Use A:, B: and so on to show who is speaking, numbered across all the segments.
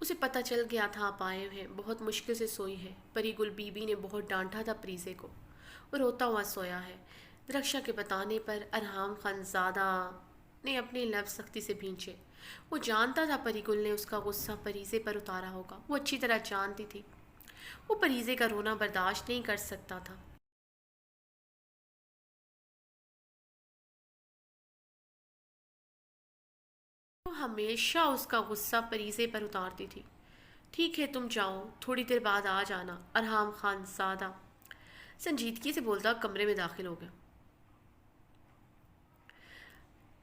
A: اسے پتہ چل گیا تھا آپ آئے ہیں، بہت مشکل سے سوئی ہے۔ پری گل بی بی نے بہت ڈانٹا تھا پریزے کو، وہ روتا ہوا سویا ہے۔ درخشا کے بتانے پر ارحام خان زادہ نے اپنے لب سختی سے بھینچے۔ وہ جانتا تھا پری گل نے اس کا غصہ پریزے پر اتارا ہوگا، وہ اچھی طرح جانتی تھی۔ وہ پریزے کا رونا برداشت نہیں کر سکتا تھا۔ وہ ہمیشہ اس کا غصہ پریزے پر اتارتی تھی۔ ٹھیک ہے تم جاؤ، تھوڑی دیر بعد آ جانا، ارحام خان زادہ سنجیدگی سے بولتا کمرے میں داخل ہو گیا۔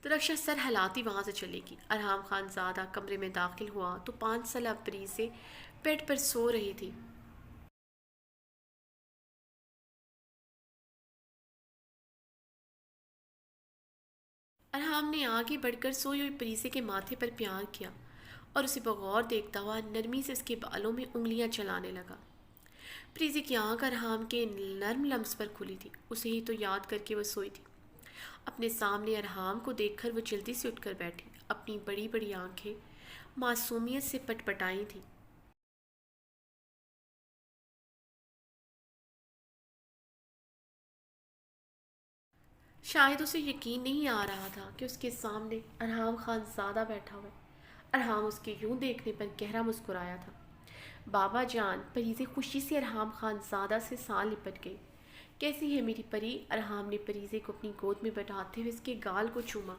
A: درخشا سر ہلاتی وہاں سے چلے گی۔ ارحام خان زادہ کمرے میں داخل ہوا تو 5 سالہ پریزے بیڈ پر سو رہی تھی۔ ارحام نے آگے بڑھ کر سوئی ہوئی پریزے کے ماتھے پر پیار کیا اور اسے بغور دیکھتا ہوا نرمی سے اس کے بالوں میں انگلیاں چلانے لگا۔ پریزے کی آنکھ ارحام کے نرم لمس پر کھلی تھی، اسے ہی تو یاد کر کے وہ سوئی تھی۔ اپنے سامنے ارحام کو دیکھ کر وہ جلدی سے اٹھ کر بیٹھی، اپنی بڑی بڑی آنکھیں معصومیت سے پٹ پٹائی تھیں۔ شاید اسے یقین نہیں آ رہا تھا کہ اس کے سامنے ارحام خان زادہ بیٹھا ہوا ہے۔ ارحام اس کے یوں دیکھنے پر گہرا مسکرایا تھا۔ بابا جان، پریزے خوشی سے ارحام خان زادہ سے سال لپٹ گئی۔ کیسی ہے میری پری؟ ارحام نے پریزے کو اپنی گود میں بٹھاتے ہوئے اس کے گال کو چوما۔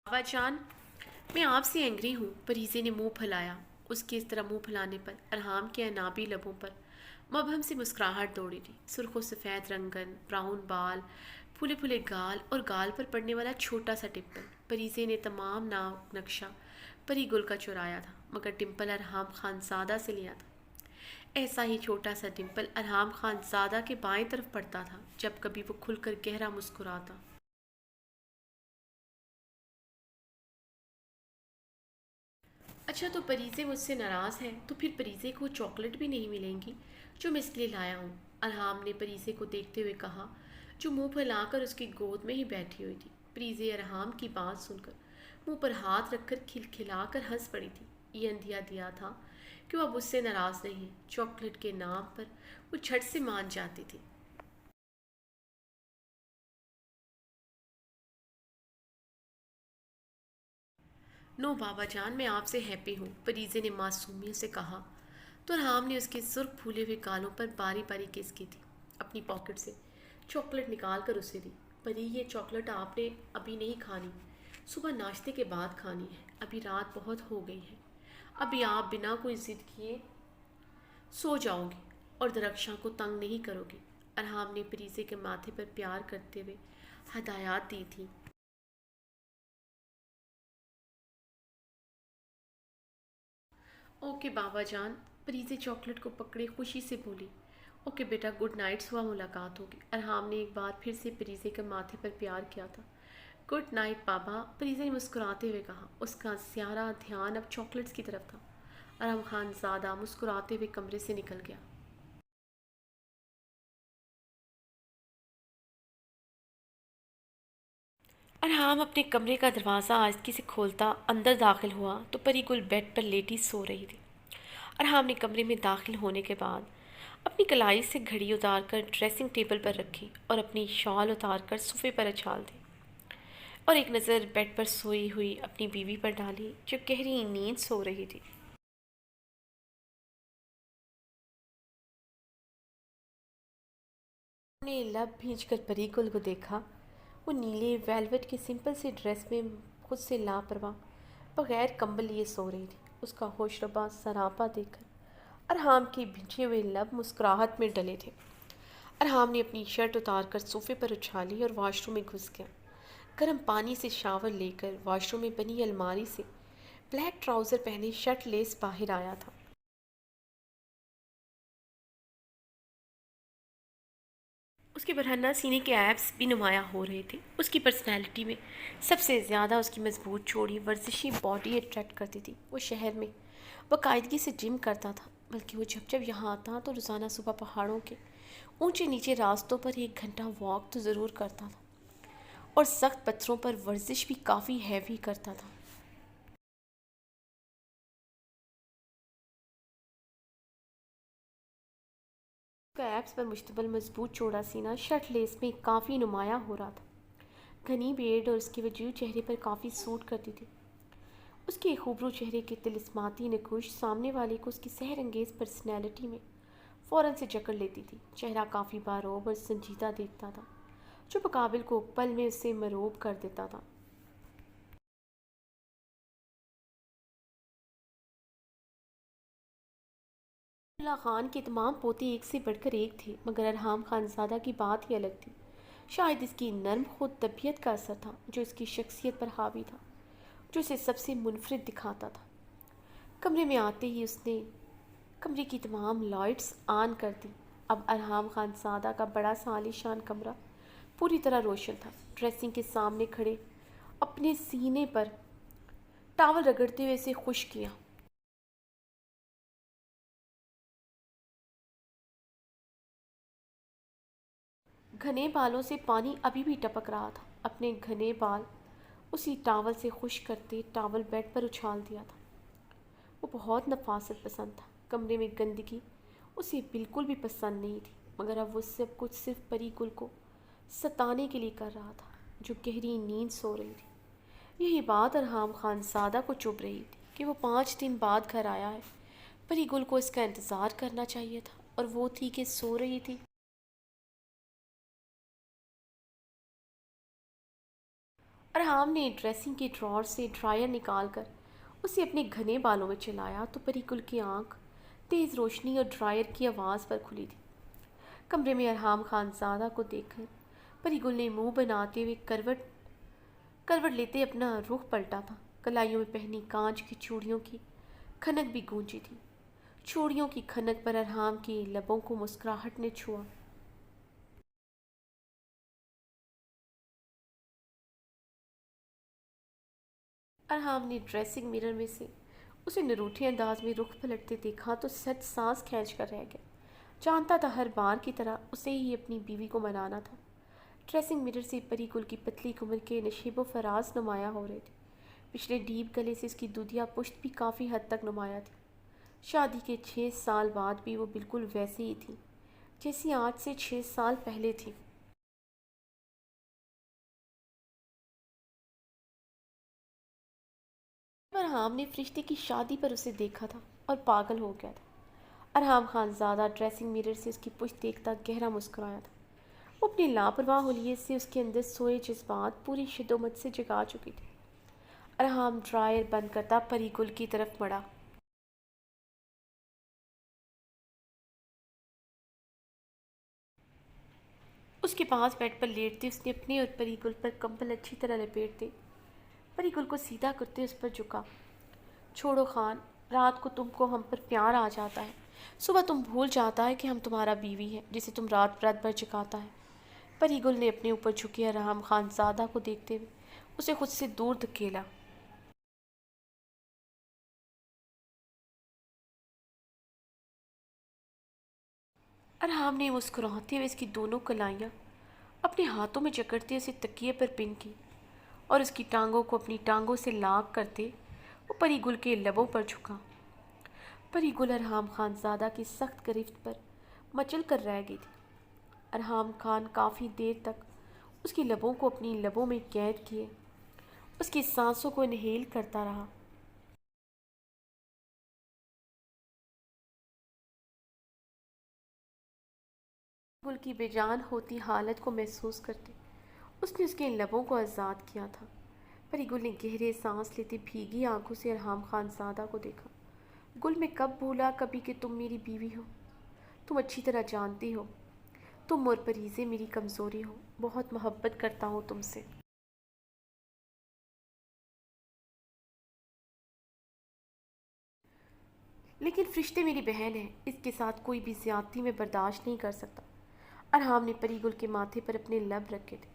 A: بابا جان، میں آپ سے اینگری ہوں۔ پریزے نے منہ پھیلایا۔ اس کے اس طرح منہ پھیلانے پر ارحام کے عنابی لبوں پر مبہم سے مسکراہٹ دوڑی تھی۔ سرخ و سفید رنگن، براؤن بال، پھولے پھولے گال اور گال پر پڑنے والا چھوٹا سا ڈمپل۔ پریزے نے تمام نقشہ پری گل کا چرایا تھا، مگر ڈمپل ارحام خان زادہ سے لیا تھا۔ ایسا ہی چھوٹا سا ڈمپل ارحام خان زادہ کے بائیں طرف پڑتا تھا جب کبھی وہ کھل کر گہرا مسکراتا۔ اچھا تو پریزے مجھ سے ناراض ہے تو پھر پریزے کو چاکلیٹ بھی نہیں ملیں گی جو میں اس کے لیے لایا ہوں، ارحام نے پریزے کو دیکھتے ہوئے کہا، جو منہ پھیلا کر اس کی گود میں ہی بیٹھی ہوئی تھی۔ پریزے ارحام کی بات سن کر منہ پر ہاتھ رکھ کر کھلکھلا کر ہنس پڑی تھی۔ یہ اندھیا دیا تھا کہ وہ اب اس سے ناراض نہیں ہے۔ چاکلیٹ کے نام پر وہ جھٹ سے مان جاتی تھی۔ نو بابا جان، میں آپ سے ہیپی ہوں، پریزے نے معصومیت سے کہا تو ارحام نے اس کے سرخ پھولے ہوئے گالوں پر باری باری کس کی تھی۔ اپنی پاکٹ سے چاکلیٹ نکال کر اسے دی۔ پری، یہ چاکلیٹ آپ نے ابھی نہیں کھانی، صبح ناشتے کے بعد کھانی ہے، ابھی رات بہت ہو گئی ہے، ابھی آپ بنا کوئی ضد کیے سو جاؤ گی اور درخشاں کو تنگ نہیں کرو گی، ارحام نے پریزے کے ماتھے پر پیار کرتے ہوئے ہدایات دی تھی۔ اوکے بابا جان، پریزے چاکلیٹ کو پکڑے خوشی سے بولی۔ اوکے بیٹا، گڈ نائٹ، صبح ملاقات ہوگی۔ ارحام نے ایک بار پھر سے پریزے کے ماتھے پر پیار کیا تھا۔ گڈ نائٹ بابا، پریزے نے مسکراتے ہوئے کہا۔ اس کا سارا دھیان اب چاکلیٹس کی طرف تھا۔ ارحم خان زادہ مسکراتے ہوئے کمرے سے نکل گیا۔ ارحام اپنے کمرے کا دروازہ آہستگی سے کھولتا اندر داخل ہوا تو پری گل بیڈ پر لیٹی سو رہی تھی۔ ارحام نے کمرے میں داخل ہونے کے بعد اپنی کلائی سے گھڑی اتار کر ڈریسنگ ٹیبل پر رکھی اور اپنی شال اتار کر صوفے پر اچھال دی اور ایک نظر بیڈ پر سوئی ہوئی اپنی بیوی پر ڈالی جو گہری نیند سو رہی تھی۔ نے لب بھیج کر پری گل کو دیکھا۔ وہ نیلے ویلوٹ کے سمپل سے ڈریس میں خود سے لاپرواہ بغیر کمبل لیے سو رہی تھی۔ اس کا ہوش ربا سراپا دیکھ کر ارحام کے بھیجے ہوئے لب مسکراہٹ میں ڈلے تھے۔ ارحام نے اپنی شرٹ اتار کر صوفے پر اچھالی اور واش روم میں گھس گیا۔ گرم پانی سے شاور لے کر واش روم میں بنی الماری سے بلیک ٹراؤزر پہنے شرٹ لیس باہر آیا تھا۔ اس کے برہنہ سینے کے ایبس بھی نمایاں ہو رہے تھے۔ اس کی پرسنالٹی میں سب سے زیادہ اس کی مضبوط چوڑی ورزشی باڈی اٹریکٹ کرتی تھی۔ وہ شہر میں باقاعدگی سے جم کرتا تھا، بلکہ وہ جب یہاں آتا تو روزانہ صبح پہاڑوں کے اونچے نیچے راستوں پر 1 گھنٹہ واک تو ضرور کرتا تھا۔ اور سخت پتھروں پر ورزش بھی کافی ہیوی کرتا تھا۔ کا ایپس پر مشتمل مضبوط چوڑا سینہ شرٹ لیس میں کافی نمایاں ہو رہا تھا۔ گھنی بیرڈ اور اس کی وجود چہرے پر کافی سوٹ کرتی تھی۔ اس کے خوبرو چہرے کی طلسماتی نکوش سامنے والے کو اس کی سحر انگیز پرسنالٹی میں فوراً سے جکڑ لیتی تھی۔ چہرہ کافی باروب اور سنجیدہ دیکھتا تھا، جو مقابل کو پل میں اسے مروب کر دیتا تھا۔ اللہ خان کے تمام پوتے ایک سے بڑھ کر ایک تھے، مگر ارحام خانزادہ کی بات ہی الگ تھی۔ شاید اس کی نرم خود طبیعت کا اثر تھا جو اس کی شخصیت پر حاوی تھا، جو اسے سب سے منفرد دکھاتا تھا۔ کمرے میں آتے ہی اس نے کمرے کی تمام لائٹس آن کر دی۔ اب ارحام خانزادہ کا بڑا سا عالی شان کمرہ پوری طرح روشن تھا۔ ڈریسنگ کے سامنے کھڑے اپنے سینے پر ٹاول رگڑتے ہوئے اسے خشک کیا۔ گھنے بالوں سے پانی ابھی بھی ٹپک رہا تھا۔ اپنے گھنے بال اسی ٹاول سے خشک کرتے ٹاول بیڈ پر اچھال دیا تھا۔ وہ بہت نفاست پسند تھا۔ کمرے میں گندگی اسے بالکل بھی پسند نہیں تھی، مگر اب وہ سب کچھ صرف پری گل کو ستانے کے لیے کر رہا تھا، جو گہری نیند سو رہی تھی۔ یہی بات ارحام خانزادہ کو چبھ رہی تھی کہ وہ 5 دن بعد گھر آیا ہے۔ پری گل کو اس کا انتظار کرنا چاہیے تھا، اور وہ تھی کہ سو رہی تھی۔ ارحام نے ڈریسنگ کے ڈرار سے ڈرائر نکال کر اسے اپنے گھنے بالوں میں چلایا تو پری گل کی آنکھ تیز روشنی اور ڈرائر کی آواز پر کھلی تھی۔ کمرے میں ارحام خانزادہ کو دیکھ کر پری گل نے منہ بناتے ہوئے کروٹ لیتے اپنا رخ پلٹا تھا۔ کلائیوں میں پہنی کانچ کی چوڑیوں کی کھنک بھی گونجی تھی۔ چوڑیوں کی کھنک پر ارحام کے لبوں کو مسکراہٹ نے چھوا۔ ارحام نے ڈریسنگ میرر میں سے اسے نروٹھے انداز میں رخ پلٹتے دیکھا تو سچ سانس کھینچ کر رہ گیا۔ جانتا تھا ہر بار کی طرح اسے ہی اپنی بیوی کو منانا تھا۔ ڈریسنگ میرر سے پری گل کی پتلی کمر کے نشیب و فراز نمایاں ہو رہے تھے۔ پچھلے ڈیپ گلے سے اس کی دودھیا پشت بھی کافی حد تک نمایاں تھی۔ شادی کے 6 سال بعد بھی وہ بالکل ویسی ہی تھی جیسی آج سے 6 سال پہلے تھی۔ ارحام نے فرشتے کی شادی پر اسے دیکھا تھا اور پاگل ہو گیا تھا۔ ارحام خانزادہ ڈریسنگ میرر سے اس کی پشت دیکھتا گہرا مسکرایا تھا۔ وہ اپنی لاپرواہ حلیت سے اس کے اندر سوئے جذبات پوری شدت سے جگا چکی تھی۔ ارحام ڈرائر بند کرتا پری گل کی طرف بڑھا۔ اس کے پاس بیڈ پر لیٹتے اس نے اپنے اور پری گل پر کمبل اچھی طرح لپیٹتے پری گل کو سیدھا کرتے اس پر جھکا۔ چھوڑو خان، رات کو تم کو ہم پر پیار آ جاتا ہے، صبح تم بھول جاتا ہے کہ ہم تمہارا بیوی ہے جسے تم رات رات بھر جگاتا ہے۔ پری گل نے اپنے اوپر جھکے ارحام خانزادہ کو دیکھتے ہوئے اسے خود سے دور دھکیلا۔ ارحام نے مسکراتے ہوئے اس کی دونوں کلائیاں اپنے ہاتھوں میں جکڑتے اسے تکیے پر پن کی اور اس کی ٹانگوں کو اپنی ٹانگوں سے لاگ کرتے وہ پری گل کے لبوں پر جھکا۔ پری گل ارحام خانزادہ کی سخت گرفت پر مچل کر رہ گئی تھی۔ ارحام خان کافی دیر تک اس کی لبوں کو اپنی لبوں میں قید کیے اس کی سانسوں کو انہیل کرتا رہا۔ گل کی بے جان ہوتی حالت کو محسوس کرتے اس نے کے لبوں کو آزاد کیا تھا۔ پری گل نے گہرے سانس لیتے بھیگی آنکھوں سے ارحام خانزادہ کو دیکھا۔ گل میں کب بھولا کبھی کہ تم میری بیوی ہو؟ تم اچھی طرح جانتی ہو تم اور پریزے میری کمزوری ہو۔ بہت محبت کرتا ہوں تم سے۔ لیکن فرشتے میری بہن ہے، اس کے ساتھ کوئی بھی زیادتی میں برداشت نہیں کر سکتا۔ ارحام نے پری گل کے ماتھے پر اپنے لب رکھے تھے۔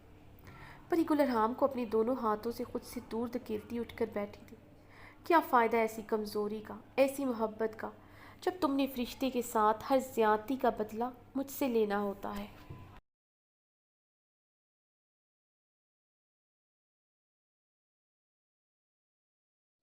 A: پری گل ارحام کو اپنے دونوں ہاتھوں سے خود سے دور دھکیلتی اٹھ کر بیٹھی تھی۔ کیا فائدہ ایسی کمزوری کا، ایسی محبت کا، جب تم نے فرشتے کے ساتھ ہر زیادتی کا بدلہ مجھ سے لینا ہوتا ہے۔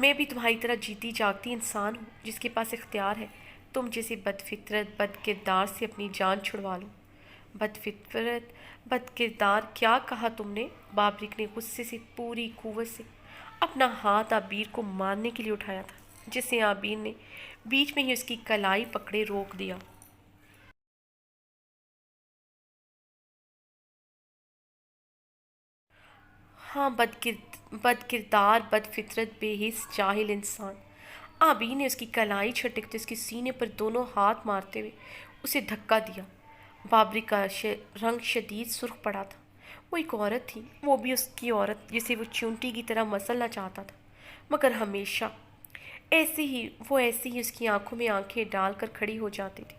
A: میں بھی تمہاری طرح جیتی جاگتی انسان ہوں جس کے پاس اختیار ہے تم جیسے بد فطرت بد کردار سے اپنی جان چھڑوا لو۔ بد فطرت بد کردار کیا کہا تم نے؟ بابرک نے غصے سے پوری قوت سے اپنا ہاتھ عابیر کو مارنے کے لیے اٹھایا تھا، جسے عابیر نے بیچ میں ہی اس کی کلائی پکڑے روک دیا۔ ہاں، بد کردار بد فطرت بے حس جاہل انسان۔ عابیر نے اس کی کلائی چھٹکتے اس کے سینے پر دونوں ہاتھ مارتے ہوئے اسے دھکا دیا۔ بابری کا رنگ شدید سرخ پڑا تھا۔ وہ ایک عورت تھی، وہ بھی اس کی عورت جسے وہ چونٹی کی طرح مسلنا چاہتا تھا، مگر ہمیشہ ایسے ہی اس کی آنکھوں میں آنکھیں ڈال کر کھڑی ہو جاتی تھی۔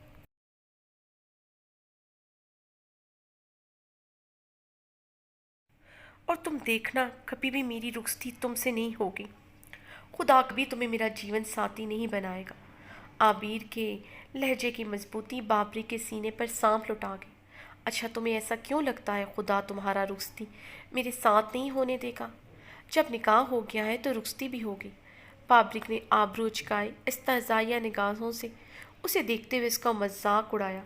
A: اور تم دیکھنا کبھی بھی میری رخصتی تم سے نہیں ہوگی، خدا کبھی تمہیں میرا جیون ساتھی نہیں بنائے گا۔ عابیر کے لہجے کی مضبوطی بابری کے سینے پر سانپ لٹا گئی۔ اچھا، تمہیں ایسا کیوں لگتا ہے خدا تمہارا رخصتی میرے ساتھ نہیں ہونے دے گا؟ جب نکاح ہو گیا ہے تو رخصتی بھی ہوگی۔ بابرک نے آبرو اچکائے استہزائیہ نگاہوں سے اسے دیکھتے ہوئے اس کا مذاق اڑایا۔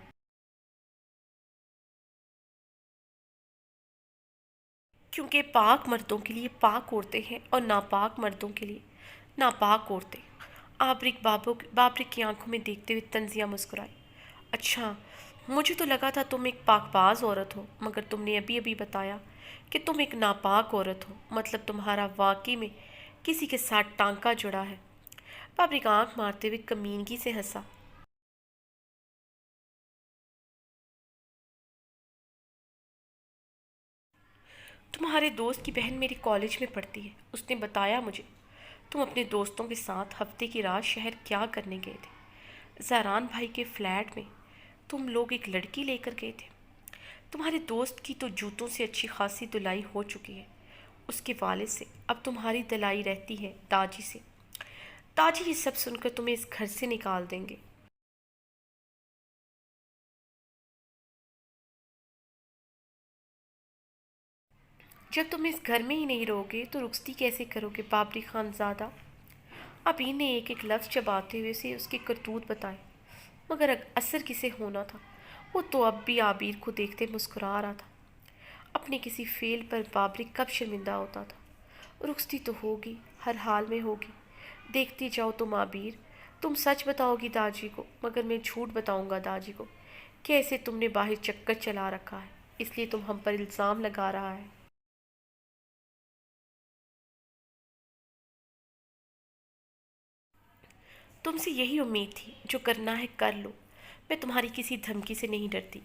A: کیونکہ پاک مردوں کے لیے پاک عورتیں ہیں اور ناپاک مردوں کے لیے ناپاک عورتیں۔ بابرک کی آنکھوں میں دیکھتے ہوئے تنزیہ مسکرائی۔ اچھا، مجھے تو لگا تھا تم ایک پاک باز عورت ہو، مگر تم نے ابھی ابھی بتایا کہ تم ایک ناپاک عورت ہو، مطلب تمہارا واقعی میں کسی کے ساتھ ٹانکا جڑا ہے۔ بابرک آنکھ مارتے ہوئے کمینگی سے ہنسا۔ تمہارے دوست کی بہن میری کالج میں پڑھتی ہے، اس نے بتایا مجھے تم اپنے دوستوں کے ساتھ ہفتے کی رات شہر کیا کرنے گئے تھے؟ زاران بھائی کے فلیٹ میں تم لوگ ایک لڑکی لے کر گئے تھے۔ تمہارے دوست کی تو جوتوں سے اچھی خاصی دلائی ہو چکی ہے، اس کے والد سے۔ اب تمہاری دلائی رہتی ہے داجی سے۔ داجی یہ سب سن کر تمہیں اس گھر سے نکال دیں گے۔ جب تم اس گھر میں ہی نہیں رہو گے تو رخصتی کیسے کرو گے بابری خان زادہ؟ ابھی نے ایک ایک لفظ چباتے ہوئے اسے اس کے کرتوت بتائے، مگر اثر کسے ہونا تھا؟ وہ تو اب بھی عابیر کو دیکھتے مسکرا رہا تھا۔ اپنے کسی فعل پر بابرک کب شرمندہ ہوتا تھا؟ رخصتی تو ہوگی، ہر حال میں ہوگی۔ دیکھتی جاؤ تم عابیر، تم سچ بتاؤ گی داجی کو، مگر میں جھوٹ بتاؤں گا داجی کو کہ ایسے تم نے باہر چکر چلا رکھا ہے، اس لیے تم ہم پر الزام لگا رہا ہے۔ تم سے یہی امید تھی، جو کرنا ہے کر لو، میں تمہاری کسی دھمکی سے نہیں ڈرتی۔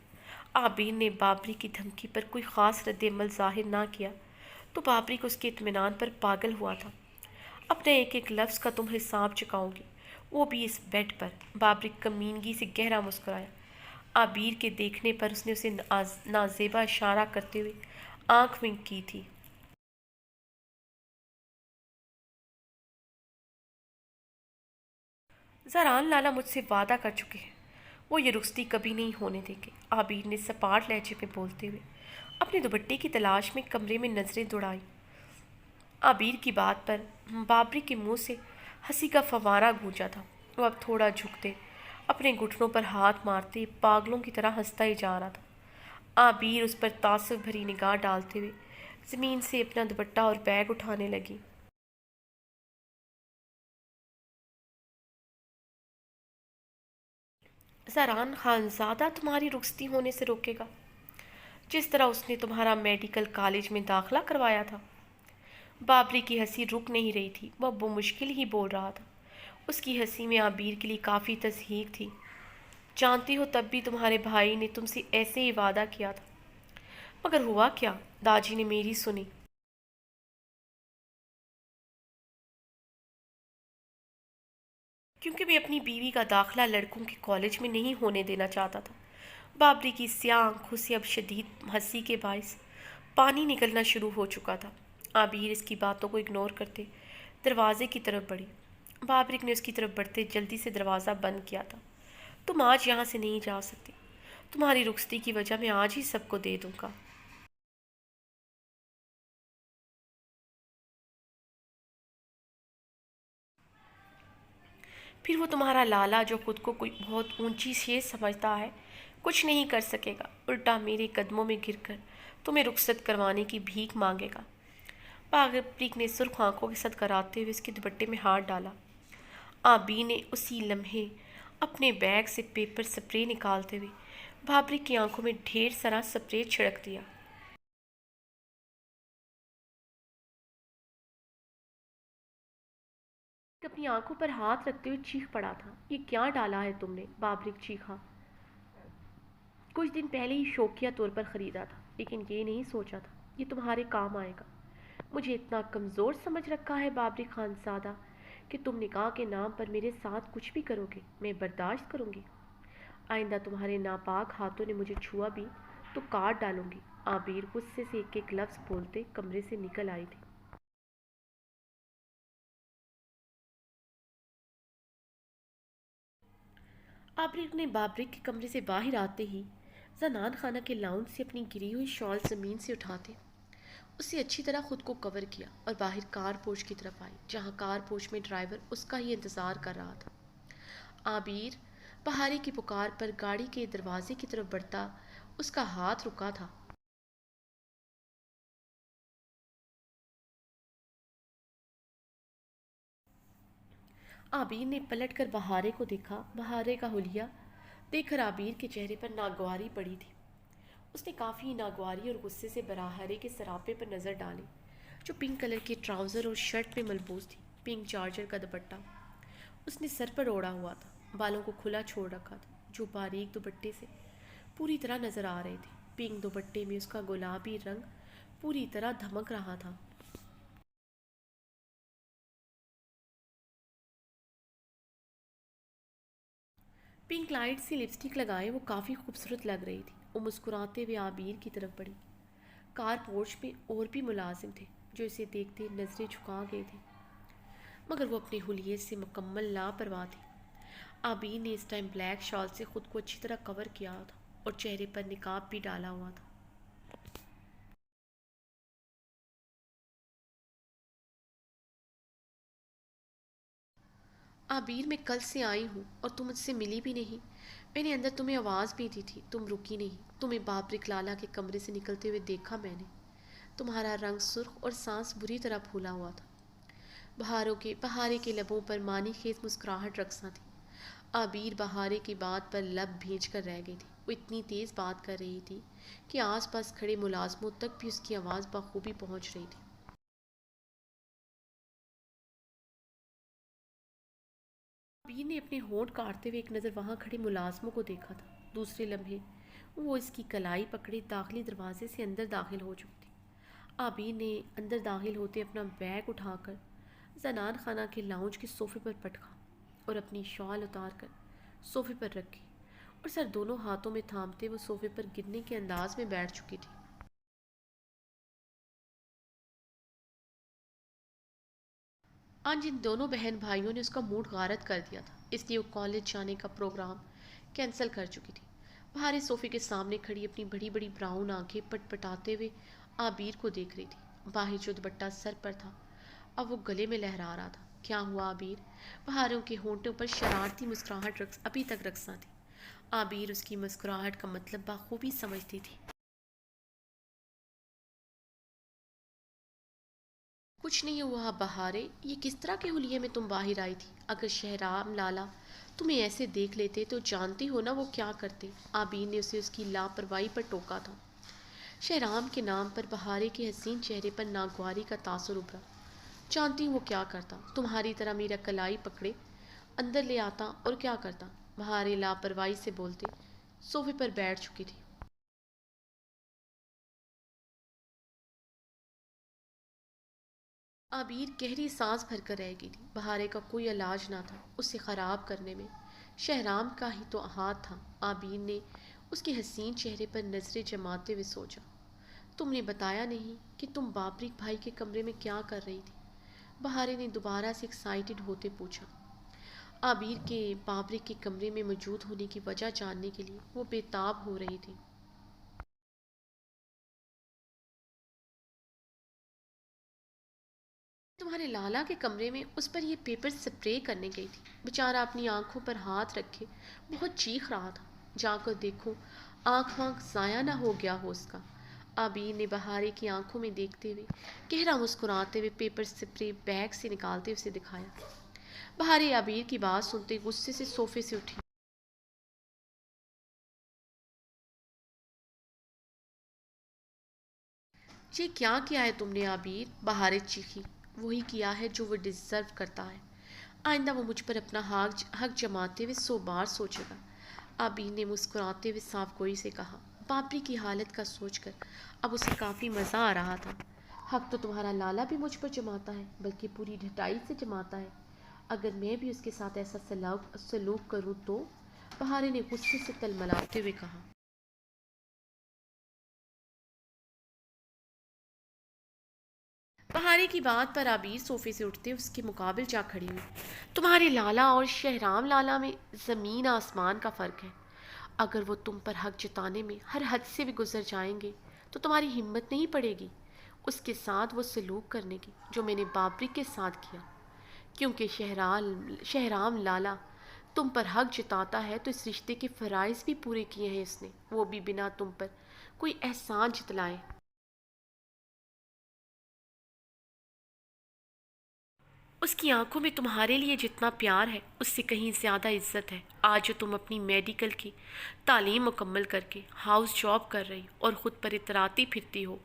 A: عابیر نے بابری کی دھمکی پر کوئی خاص رد عمل ظاہر نہ کیا تو بابری کو اس کے اطمینان پر پاگل ہوا تھا۔ اپنے ایک ایک لفظ کا تم حساب چکاؤں گی، وہ بھی اس بیڈ پر۔ بابرک کمینگی سے گہرا مسکرایا۔ عابیر کے دیکھنے پر اس نے اسے نازیبا اشارہ کرتے ہوئے آنکھ ونک کی تھی۔ زاران لالا مجھ سے وعدہ کر چکے ہیں، وہ یہ رخصتی کبھی نہیں ہونے دیں گے۔ عابیر نے سپاٹ لہجے میں بولتے ہوئے اپنے دوپٹے کی تلاش میں کمرے میں نظریں دوڑائیں۔ عابیر کی بات پر بابری کے منہ سے ہنسی کا فوارہ گونجا تھا۔ وہ اب تھوڑا جھکتے اپنے گھٹنوں پر ہاتھ مارتے پاگلوں کی طرح ہنستا ہی جا رہا تھا۔ عابیر اس پر تعصب بھری نگاہ ڈالتے ہوئے زمین سے اپنا دوپٹہ اور بیگ اٹھانے لگی۔ زاران خانزادہ تمہاری رخصتی ہونے سے روکے گا، جس طرح اس نے تمہارا میڈیکل کالج میں داخلہ کروایا تھا؟ بابری کی ہنسی رک نہیں رہی تھی، وہ بمشکل ہی بول رہا تھا۔ اس کی ہنسی میں عابیر کے لیے کافی تصحیق تھی۔ جانتی ہو تب بھی تمہارے بھائی نے تم سے ایسے ہی وعدہ کیا تھا، مگر ہوا کیا؟ داجی نے میری سنی۔ کیونکہ میں اپنی بیوی کا داخلہ لڑکوں کے کالج میں نہیں ہونے دینا چاہتا تھا۔ بابری کی سیاہ آنکھوں سے اب شدید ہنسی کے باعث پانی نکلنا شروع ہو چکا تھا۔ عابیر اس کی باتوں کو اگنور کرتے دروازے کی طرف بڑھی۔ بابرک نے اس کی طرف بڑھتے جلدی سے دروازہ بند کیا تھا۔ تم آج یہاں سے نہیں جا سکتی، تمہاری رخصتی کی وجہ میں آج ہی سب کو دے دوں گا۔ پھر وہ تمہارا لالا جو خود کو کوئی بہت اونچی چیز سمجھتا ہے کچھ نہیں کر سکے گا، الٹا میرے قدموں میں گر کر تمہیں رخصت کروانے کی بھیک مانگے گا۔ پاگپریک نے سرخ آنکھوں کے ساتھ کراتے ہوئے اس کے دوپٹے میں ہاتھ ڈالا۔ آبی نے اسی لمحے اپنے بیگ سے پیپر سپرے نکالتے ہوئے بابری کی آنکھوں میں ڈھیر سارا سپرے چھڑک دیا۔ اپنی آنکھوں پر ہاتھ رکھتے ہوئے چیخ پڑا تھا، یہ کیا ڈالا ہے تم نے؟ بابرک چیخا۔ کچھ دن پہلے ہی شوقیہ طور پر خریدا تھا، لیکن یہ نہیں سوچا تھا یہ تمہارے کام آئے گا۔ مجھے اتنا کمزور سمجھ رکھا ہے بابری خان زادہ کہ تم نکاح کے نام پر میرے ساتھ کچھ بھی کرو گے میں برداشت کروں گی۔ آئندہ تمہارے ناپاک ہاتھوں نے مجھے چھوا بھی تو کاٹ ڈالوں گی۔ عابر غصے سے ایک ایک لفظ بولتے کمرے سے نکل آئی تھی۔ عابر نے بابرک کے کمرے سے باہر آتے ہی زنان خانہ کے لاؤنج سے اپنی گری ہوئی شال زمین سے اٹھاتے اسے اچھی طرح خود کو کور کیا اور باہر کار پوش کی طرف آئی، جہاں کار پوش میں ڈرائیور اس کا ہی انتظار کر رہا تھا۔ عابر بہاری کی پکار پر گاڑی کے دروازے کی طرف بڑھتا اس کا ہاتھ رکا تھا۔ عابر نے پلٹ کر بہارے کو دیکھا۔ بہارے کا حلیہ دیکھ کر عابر کے چہرے پر ناگواری پڑی تھی۔ اس نے کافی ناگواری اور غصے سے بہارے کے سراپے پر نظر ڈالی، جو پنک کلر کے ٹراؤزر اور شرٹ میں ملبوس تھی۔ پنک جارجر کا دوپٹہ اس نے سر پر اوڑھا ہوا تھا، بالوں کو کھلا چھوڑ رکھا تھا جو باریک دوپٹے سے پوری طرح نظر آ رہے تھے۔ پنک دوپٹے میں اس کا گلابی رنگ پوری طرح دھمک رہا تھا۔ پنک لائٹ سی لپسٹک لگائے وہ کافی خوبصورت لگ رہی تھی۔ وہ مسکراتے ہوئے عابر کی طرف بڑھی۔ کار پورچ میں اور بھی ملازم تھے جو اسے دیکھتے نظریں جھکا گئے تھے، مگر وہ اپنے حلیے سے مکمل لاپرواہ تھی۔ عابر نے اس ٹائم بلیک شال سے خود کو اچھی طرح کور کیا تھا اور چہرے پر نقاب بھی ڈالا ہوا تھا۔ عابر میں کل سے آئی ہوں اور تم مجھ سے ملی بھی نہیں۔ میں نے اندر تمہیں آواز بھی دی تھی، تم رکی نہیں۔ تمہیں بابرک لالا کے کمرے سے نکلتے ہوئے دیکھا میں نے۔ تمہارا رنگ سرخ اور سانس بری طرح پھولا ہوا تھا۔ بہارے کے لبوں پر مانی خیز مسکراہٹ رقصاں تھی۔ عابر بہارے کی بات پر لب بھینچ کر رہ گئی تھی۔ وہ اتنی تیز بات کر رہی تھی کہ آس پاس کھڑے ملازموں تک بھی اس کی آواز بخوبی پہنچ رہی تھی۔ عابر نے اپنے ہونٹ کاٹتے ہوئے ایک نظر وہاں کھڑے ملازموں کو دیکھا تھا۔ دوسرے لمحے وہ اس کی کلائی پکڑے داخلی دروازے سے اندر داخل ہو چکی تھی۔ عابر نے اندر داخل ہوتے اپنا بیگ اٹھا کر زنان خانہ کے لاؤنج کے صوفے پر پٹکا اور اپنی شال اتار کر صوفے پر رکھی اور سر دونوں ہاتھوں میں تھامتے وہ صوفے پر گرنے کے انداز میں بیٹھ چکی تھی۔ آج ان دونوں بہن بھائیوں نے اس کا موڈ غارت کر دیا تھا، اس لیے وہ کالج جانے کا پروگرام کینسل کر چکی تھی۔ بہارے صوفے کے سامنے کھڑی اپنی بڑی بڑی براؤن آنکھیں پٹ پٹاتے ہوئے عابر کو دیکھ رہی تھی۔ باہر جو دوپٹہ سر پر تھا اب وہ گلے میں لہرا رہا تھا۔ کیا ہوا عابر؟ بہاروں کے ہونٹوں پر شرارتی مسکراہٹ ابھی تک رقصاں تھی۔ عابر اس کی مسکراہٹ کا مطلب بخوبی سمجھتی تھی۔ کچھ نہیں ہوا بہارے، یہ کس طرح کے حلیے میں تم باہر آئی تھی؟ اگر شہرام لالا تمہیں ایسے دیکھ لیتے تو جانتی ہو نا وہ کیا کرتے؟ عابر نے اسے اس کی لاپرواہی پر ٹوکا تھا۔ شہرام کے نام پر بہارے کے حسین چہرے پر ناگواری کا تاثر ابھرا۔ جانتی ہوں وہ کیا کرتا، تمہاری طرح میرا کلائی پکڑے اندر لے آتا اور کیا کرتا؟ بہارے لاپرواہی سے بولتے صوفے پر بیٹھ چکی تھی۔ عابر گہری سانس بھر کر رہ گئی تھی۔ بہارے کا کوئی علاج نہ تھا اسے خراب کرنے میں، شہرام کا ہی تو ہاتھ تھا۔ عابر نے اس کے حسین چہرے پر نظریں جماتے ہوئے سوچا، تم نے بتایا نہیں کہ تم بابرک بھائی کے کمرے میں کیا کر رہی تھی؟ بہارے نے دوبارہ سے ایکسائٹڈ ہوتے پوچھا۔ عابر کے بابرک کے کمرے میں موجود ہونے کی وجہ جاننے کے لیے وہ بے تاب ہو رہی تھی۔ تمہارے لالا کے کمرے میں اس پر یہ پیپر سپرے کرنے گئی تھی۔ بیچارہ اپنی آنکھوں پر ہاتھ رکھے بہت چیخ رہا تھا۔ جا کر دیکھو آنکھ وانکھ ضائع نہ ہو گیا ہو اس کا۔ عابر نے بہارے کی آنکھوں میں دیکھتے ہوئے گہرا مسکراتے ہوئے پیپر سپرے بیگ سے نکالتے اسے دکھایا۔ بہارے عابر کی بات سنتے غصے سے صوفے سے اٹھی۔ یہ کیا کیا ہے تم نے عابر؟ بہارے چیخی۔ وہی کیا ہے جو وہ ڈیزرو کرتا ہے۔ آئندہ وہ مجھ پر اپنا حق جماتے ہوئے 100 بار سوچے گا۔ عابر نے مسکراتے ہوئے صاف گوئی سے کہا۔ بابری کی حالت کا سوچ کر اب اسے کافی مزہ آ رہا تھا۔ حق تو تمہارا لالا بھی مجھ پر جماتا ہے، بلکہ پوری ڈھٹائی سے جماتا ہے۔ اگر میں بھی اس کے ساتھ ایسا سلوک کروں تو؟ بہارے نے غصے سے تلملاتے ہوئے کہا۔ بہارے کی بات پر عابر صوفے سے اٹھتے اس کے مقابل جا کھڑی ہوئی۔ تمہارے لالا اور شہرام لالا میں زمین آسمان کا فرق ہے۔ اگر وہ تم پر حق جتانے میں ہر حد سے بھی گزر جائیں گے تو تمہاری ہمت نہیں پڑے گی اس کے ساتھ وہ سلوک کرنے کی جو میں نے بابری کے ساتھ کیا۔ کیونکہ شہرام لالا تم پر حق جتاتا ہے تو اس رشتے کے فرائض بھی پورے کیے ہیں اس نے، وہ بھی بنا تم پر کوئی احسان جتلائے۔ اس کی آنکھوں میں تمہارے لیے جتنا پیار ہے اس سے کہیں زیادہ عزت ہے۔ آج جو تم اپنی میڈیکل کی تعلیم مکمل کر کے ہاؤس جاب کر رہی اور خود پر اتراتی پھرتی ہو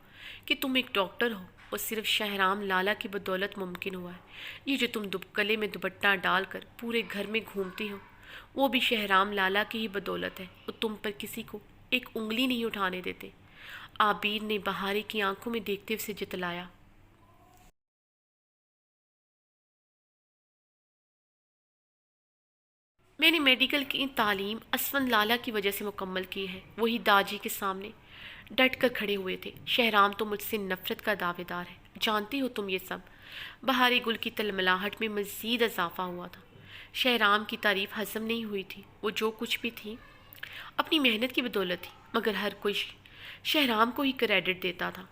A: کہ تم ایک ڈاکٹر ہو، وہ صرف شہرام لالا کی بدولت ممکن ہوا ہے۔ یہ جو تم گلے میں دوپٹہ ڈال کر پورے گھر میں گھومتی ہو وہ بھی شہرام لالا کی ہی بدولت ہے۔ وہ تم پر کسی کو ایک انگلی نہیں اٹھانے دیتے۔ عابر نے بہارے کی آنکھوں میں دیکھتے اسے جتلایا۔ میں نے میڈیکل کی تعلیم اسفند لالا کی وجہ سے مکمل کی ہے۔ وہی داجی کے سامنے ڈٹ کر کھڑے ہوئے تھے۔ شہرام تو مجھ سے نفرت کا دعوے دار ہے، جانتی ہو تم یہ سب؟ بہارے گل کی تلملاہٹ میں مزید اضافہ ہوا تھا۔ شہرام کی تعریف ہضم نہیں ہوئی تھی۔ وہ جو کچھ بھی تھی اپنی محنت کی بدولت تھی، مگر ہر کوئی شہرام کو ہی کریڈٹ دیتا تھا۔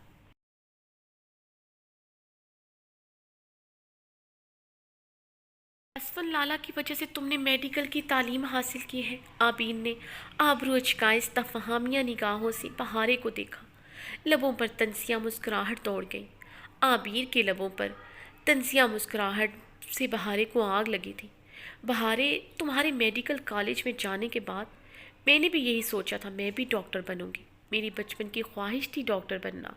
A: اسفن لالا کی وجہ سے تم نے میڈیکل کی تعلیم حاصل کی ہے۔ عابر نے آبرو اچکائے استفہامیہ نگاہوں سے بہارے کو دیکھا۔ لبوں پر طنزیہ مسکراہٹ دوڑ گئی۔ عابر کے لبوں پر طنزیہ مسکراہٹ سے بہارے کو آگ لگی تھی۔ بہارے، تمہارے میڈیکل کالج میں جانے کے بعد میں نے بھی یہی سوچا تھا میں بھی ڈاکٹر بنوں گی۔ میری بچپن کی خواہش تھی ڈاکٹر بننا۔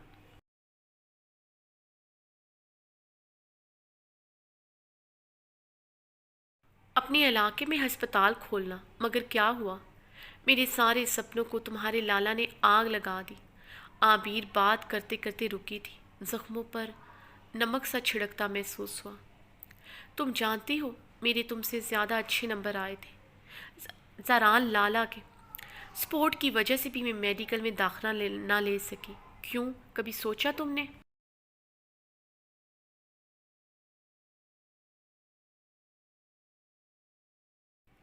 A: اپنے علاقے میں ہسپتال کھولنا، مگر کیا ہوا؟ میرے سارے سپنوں کو تمہارے لالا نے آگ لگا دی۔ عابر بات کرتے کرتے رکی تھی۔ زخموں پر نمک سا چھڑکتا محسوس ہوا۔ تم جانتی ہو میرے تم سے زیادہ اچھے نمبر آئے تھے زران لالا کے۔ سپورٹ کی وجہ سے بھی میں میڈیکل میں داخلہ نہ لے سکی۔ کیوں؟ کبھی سوچا تم نے؟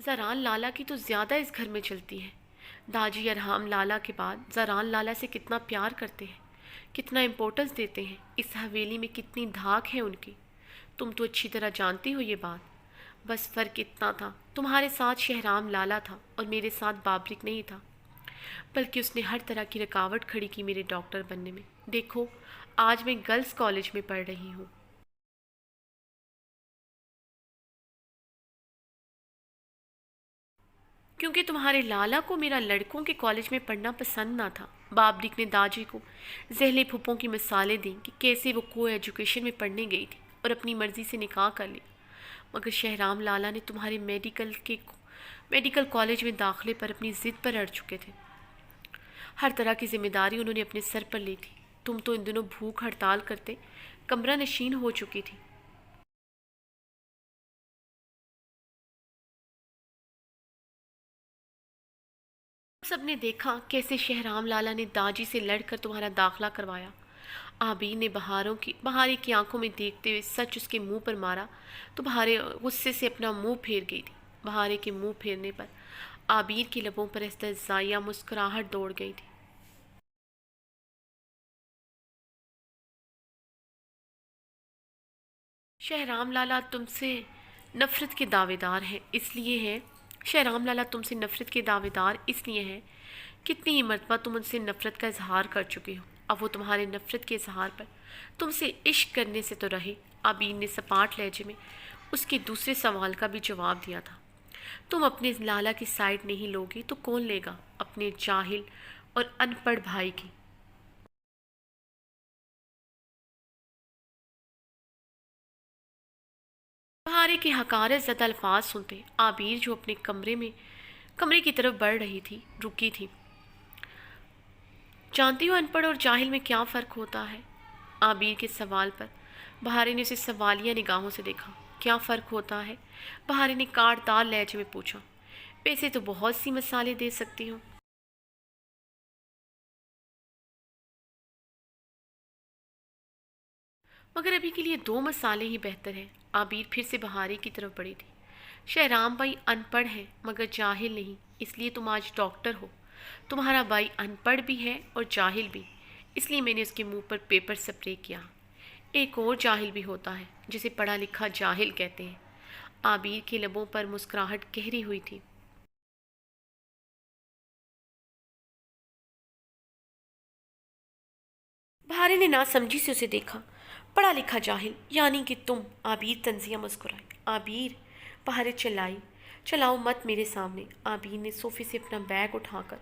A: زران لالا کی تو زیادہ اس گھر میں چلتی ہے۔ داجی ارحام لالا کے بعد زران لالا سے کتنا پیار کرتے ہیں، کتنا امپورٹنس دیتے ہیں۔ اس حویلی میں کتنی دھاک ہے ان کی۔ تم تو اچھی طرح جانتی ہو یہ بات۔ بس فرق اتنا تھا، تمہارے ساتھ شہرام لالا تھا اور میرے ساتھ بابرک نہیں تھا، بلکہ اس نے ہر طرح کی رکاوٹ کھڑی کی میرے ڈاکٹر بننے میں۔ دیکھو آج میں گرلز کالج میں پڑھ رہی ہوں۔ کیونکہ تمہارے لالا کو میرا لڑکوں کے کالج میں پڑھنا پسند نہ تھا۔ بابرک نے داجی کو ذیلی پھپھوں کی مثالیں دیں کہ کیسے وہ کو ایجوکیشن میں پڑھنے گئی تھی اور اپنی مرضی سے نکاح کر لیا، مگر شہرام لالا نے تمہارے میڈیکل کالج میں داخلے پر اپنی ضد پر اڑ چکے تھے۔ ہر طرح کی ذمہ داری انہوں نے اپنے سر پر لی تھی۔ تم تو ان دنوں بھوک ہڑتال کرتے کمرہ نشین ہو چکی تھی۔ سب نے دیکھا کیسے شہرام لالا نے داجی سے لڑ کر تمہارا داخلہ کروایا۔ عابر نے بہارے کی آنکھوں میں دیکھتے ہوئے سچ اس کے منہ پر مارا تو بہارے غصے سے اپنا منہ پھیر گئی تھی۔ بہارے کے منہ پھیرنے پر عابر کے لبوں پر استہزائیہ مسکراہٹ دوڑ گئی تھی۔ شہرام لالا تم سے نفرت کے دعوے دار ہیں اس لیے ہے شہرام لالا تم سے نفرت کے دعوے دار اس لیے ہیں، کتنی ہی مرتبہ تم ان سے نفرت کا اظہار کر چکے ہو، اب وہ تمہارے نفرت کے اظہار پر تم سے عشق کرنے سے تو رہے۔ آبین نے سپاٹ لہجے میں اس کے دوسرے سوال کا بھی جواب دیا تھا۔ تم اپنے لالا کی سائڈ نہیں لوگی تو کون لے گا؟ اپنے جاہل اور ان پڑھ بھائی کی۔ بہارے کے حقارت زدہ الفاظ سنتے عابیر جو اپنے کمرے کی طرف بڑھ رہی تھی رکی تھی۔ جانتی ہو ان پڑھ اور جاہل میں کیا فرق ہوتا ہے؟ عابیر کے سوال پر بہارے نے اسے سوالیہ نگاہوں سے دیکھا۔ کیا فرق ہوتا ہے؟ بہارے نے کاٹ دار لہجے میں پوچھا۔ پیسے تو بہت سی مثالیں دے سکتی ہوں۔ مگر ابھی کے لیے دو مسالے ہی بہتر ہیں۔ عابیر پھر سے بہارے کی طرف بڑھی تھی۔ شہرام بھائی ان پڑھ ہے مگر جاہل نہیں، اس لیے تم آج ڈاکٹر ہو۔ تمہارا بھائی ان پڑھ بھی ہے اور جاہل بھی، اس لیے میں نے اس کے منہ پر پیپر سپرے کیا۔ ایک اور جاہل بھی ہوتا ہے جسے پڑھا لکھا جاہل کہتے ہیں۔ عابیر کے لبوں پر مسکراہٹ گہری ہوئی تھی۔ بہارے نے ناسمجھی سے اسے دیکھا۔ پڑھا لکھا جاہل یعنی کہ تم؟ عابیر تنزیہ مسکرائی۔ عابیر! بہارے چلائی۔ چلاؤ مت میرے سامنے۔ عابیر نے صوفے سے اپنا بیگ اٹھا کر